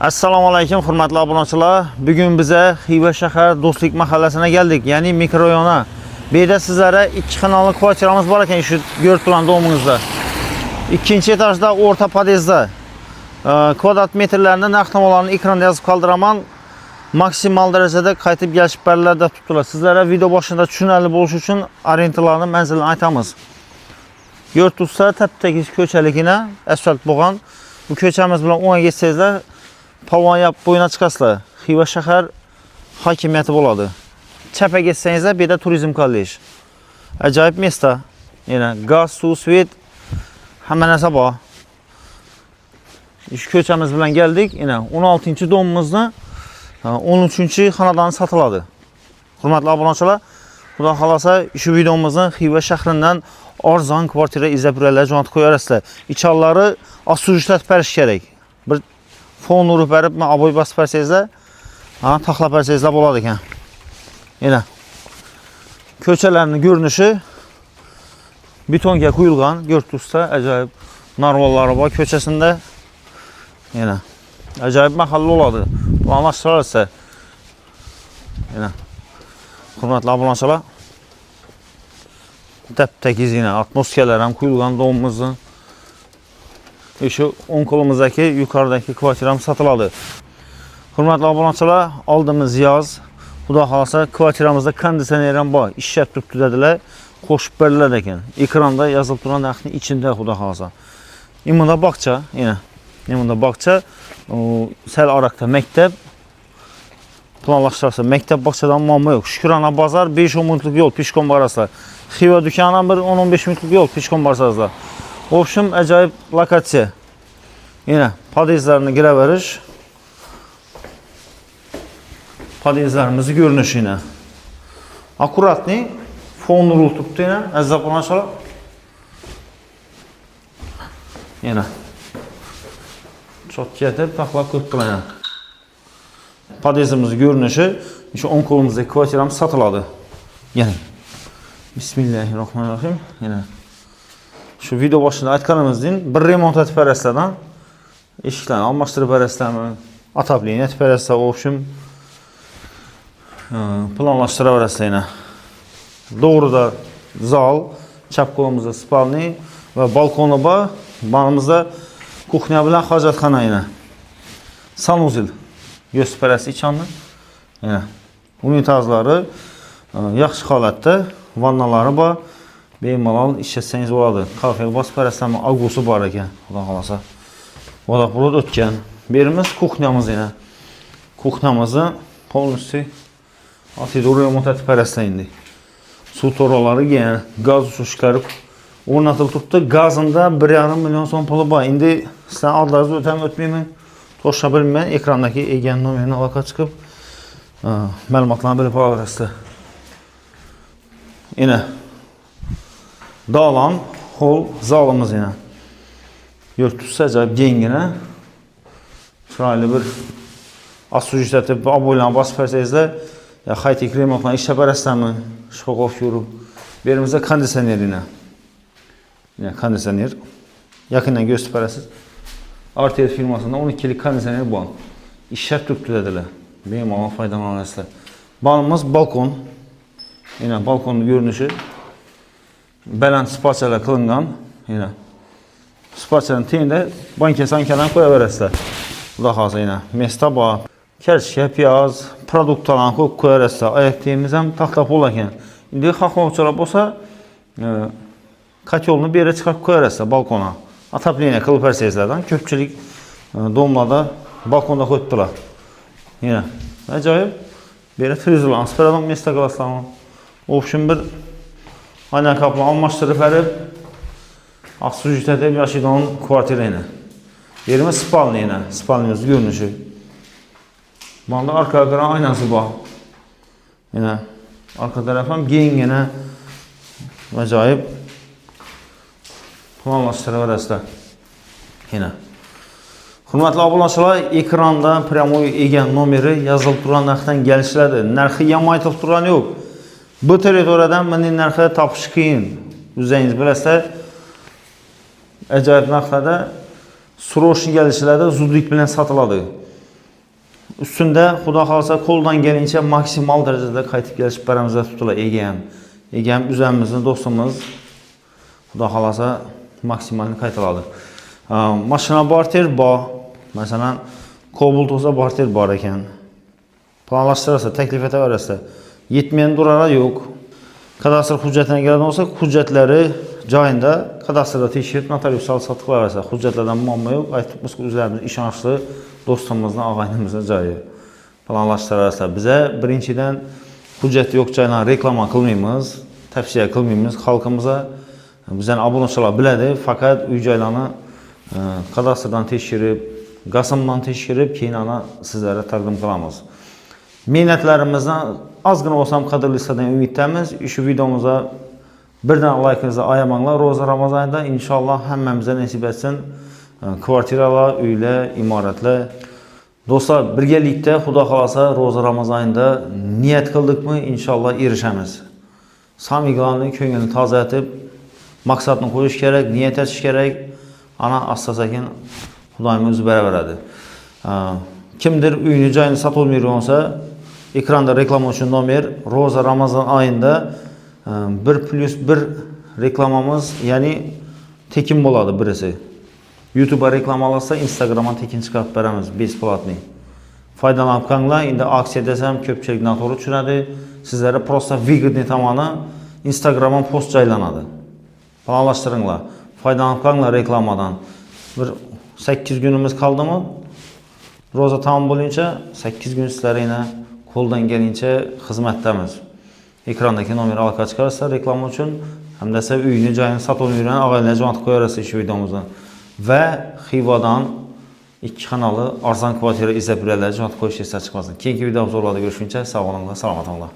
Assalomu alaykum hurmatli obunachilar. Bugun biza Xiva shahar Do'stlik mahallasına geldik. Ya'ni mikrorayona. Bu yerda sizlarga 2 xonali kvartiramiz bor ekan shu ko'rib turgan domingizda. Ikkinchi etajda o'rta podyezdda kvadrat metrlarni narx-navolarni ekranda yozib qoldiraman. Maksimal darajada qaytib kelishib berilar deb tutdilar. Sizlarga video boshida tushunarli bo'lishi uchun orientalarni, manzilni aytamiz. Yurtda tap-tagi ko'chaligina asfalt bo'lgan. Bu ko'chamiz bilan o'ngga ketsangizlar Palvon yap bo'yina chiqasizlar. Xiva shahar hokimiyati bo'ladi. Chapga ketsangizlar bu yerda turizm kollej. Ajoyib mesta. Yana gaz, suv, svet hamma narsa bor. Shu ko'chamiz bilan keldik. Yana 16-domimizni 13-xonadon sotiladi. Hurmatli obunachilar, xudo xolasa shu videomizni Xiva shahridan arzon kvartira izlab yurganlar jo'natib qo'yarasizlar. Ichonlari asujishlatib berish kerak. Bir fon urib berib, men aboy bosib bersangizlar, taxlab bersangizlar bo'ladi ekan. Yana ko'chalarning ko'rinishi betonga quyilgan, Yurtda ajoyib narvollari bor ko'chasida. Yana ajoyib mahalla bo'ladi. Almashtirsa. Yana hurmatli obunachilar, tap-tagi zina atmosferalar ham quyilgan domimizning. Shu o'ng qo'limizdagi yuqoridagi kvartiram sotiladi. Hurmatli obunachilar, oldimiz yoz. Xudo xolasa kvartiramizda konditsioner ham bor. Ishlab turibdi dedilar, qo'shib beriladi ekan. Ekranda yozilib turgan narxning ichida xudo xolasa. Imunda bog'cha, yana. Imunda bog'cha, sal oraqda maktab. Planlashtirsa maktab bog'chadan muammo yo'q. Shukrona bozor 5-10 minutlik yo'l peshkom borasizlar. Xiva do'konidan bir 10-15 minutlik yo'l peshkom borsizlar. Obşim ajoyib lokatsiya. Yana podyezdlarni giraverish. Podyezdlarimizni ko'rinishi yana. Akkuratni fon urilibdi yana, aziz obunachilar. Yana chotga deb taxlab ko'p qilaman. Podyezdimizni ko'rinishi shu o'ng qo'limizdagi kvartiramiz sotiladi. Yana Bismillahirrohmanirrohim. Yana shu video boshida aytganimizdek, bir remont etib berasizlardan eshiklarni almashtirib berasizlarmi, atablini etib berasizlar, obshim planlashtirib berasizlar yana. To'g'rida zal, chap qo'limizda spalni va balkoni bor. Banimizda kuxnya bilan hojatxona yana. Sanuzil yo'sib berasiz ichonni. Yana unitazlari yaxshi holatda, vannalari bor. Bemalol ishlatsangiz bo'ladi. Qafel bosib berasizlarmi, agusi bor ekan, xudo xolasa. Vodoprovod o'tgan. Berimiz kuxnyamiz yana. Kuxnyamizni полностью atidor remont etib berasizlar endi. Suv to'ralariga gaz uchilishlari o'rnatilib turibdi. Gazında 1,5 million so'm puli bor. Endi sizlar oldingizga o'tami o'tmayman, to'g'ri bilmayman. Ekrandagi egan nomerni aloqa chiqib ma'lumotlarni bilib olasizlar. Yana Dağlan, hol, zalımız yine. Yurtda ajoyib kengina. Chiroyli bir asujishlatib, aboylarni bosib bersangizlar, ya high-tech remontlar ishlab berasizlarmi? Shoqof yurib. Berimizda konditsioner yine. Yine konditsioner. Yaqindan ko'rsatib berasiz. RTL firmasida 12lik konditsioner bor. Ishlab turibdi dedilar. Bemalol foydalanasizlar. Banimiz balkon. Yine balkonning ko'rinishi baland spachalar qilingan. Yana spachaning tengida banka-sankalarni qo'ya berasizlar. Xudo xolasa yana mesta bor. Karishka, piyoz, produktlarni qo'yib qo'yarasizlar. Oyoq kiyimimiz ham taxta pol ekan. Endi xohlovchilar bo'lsa, kotyolni bu yerga chiqarib qo'yarasizlar balkona. Atapleniya qilib bersangizlardan ko'pchilik domlarda balkonda qo'yibdilar. Yana ajoyib. Bu yerga televizorlarni speradan mesta qilasizlarmi? Obshim bir aynan kapını almashtirib berib, asujishlatib yashaydigan kvartira yana. Yerimiz spalni yana, spalnimiz ko'rinishi. Bunda arka tarafdan aynasi bor. Yana arka taraf ham kengina, ajoyib planlashtirib berasizlar. Yana hurmatli obunachilar, ekranda pryamoy egan nomeri yozilib turgan narxdan kelishiladi. Narxi ham aytilib turgani yo'q. Bu territoriyadan bunday narxi topish qiyin. O'zingiz bilasizlar, ajoyib narxlarda srochni kelishlarda zudlik bilan sotiladi. Ustunda xudo xolasa qo'ldan kelincha maksimal darajada qaytib kelishib baramizda tutdilar egam. Egam o'zimizning do'stimiz. Xudo xolasa maksimalni qaytaradi. Mashina barter bor. Masalan, Cobalt olsa barter bor ekan. Planlashtirasa, taklif etaverasa, yetmagan durara yo'q. Kadastr hujjatlarga keladigan bo'lsa, hujjatlari joyida kadastrda tekshirib notariusal sotib qilaversa, hujjatlardan muammo yo'q. Aytibmiz, o'zlarimiz ishonchli do'stimizni, og'aynimizni joyi. Planlashtirasa, biza birinchidan hujjat yo'q joylarni reklama qilmaymiz, tavsiya qilmaymiz xalqimizga. Bizning obunachilar biladi, faqat uy-joylarni kadastrdan tekshirib, gasimdan tekshirib, keyin ana sizlarga taqdim qilamiz. Mehnatlarimizdan ozgina bo'lsam qadrlisidan umiddamiz. Shu videomizga birdan like'ingizni ayamanglar. Ro'za Ramazonida inshaalloh hammamizga nasib etsin. Kvartiralar, uylar, imoratlar. Do'stlar, birgalikda Xudo xolasa Ro'za Ramazonida niyat qildikmi, inshaalloh erishamiz. Samigonni ko'nglini tozatib, maqsadni qo'yish kerak, niyat etish kerak. Ana asta-sekin Xudoyimiz o'zi beraveradi. Kimdir uyini joyini sotib olmaydigan bo'lsa, ekranda reklama uchun nomer Ro'za Ramazon oyida 1+1 reklamamiz, ya'ni tekin bo'ladi birisi. YouTube'a reklamalasa, Instagram'a tekin chiqarib beramiz, besplatni. Foydalanib qolinglar. Endi aksiya desam ko'pchilik noto'g'ri tushunadi. Sizlarga prosta выгодный tomoni Instagram'a post joylanadi. Planlashtiringlar. Foydalanib qolinglar reklamadan. Bir 8 kunimiz qoldimi? Ro'za tamom bo'lincha 8 kun sizlarga qo'ldan kelincha xizmatdamiz. Ekrandagi nomer aloqa chiqarsa reklama uchun, hamda siz uyini joyini sotib olmaydigan og'aylar jo'natib qo'yarsiz shu videomizni. Va Xivodan 2 kanali arzon kvartira izlab bilalar jo'natib qo'yishni esda chiqmasin. Keyingi videomizda görüşünce sog' bo'linglar, salomat bo'linglar.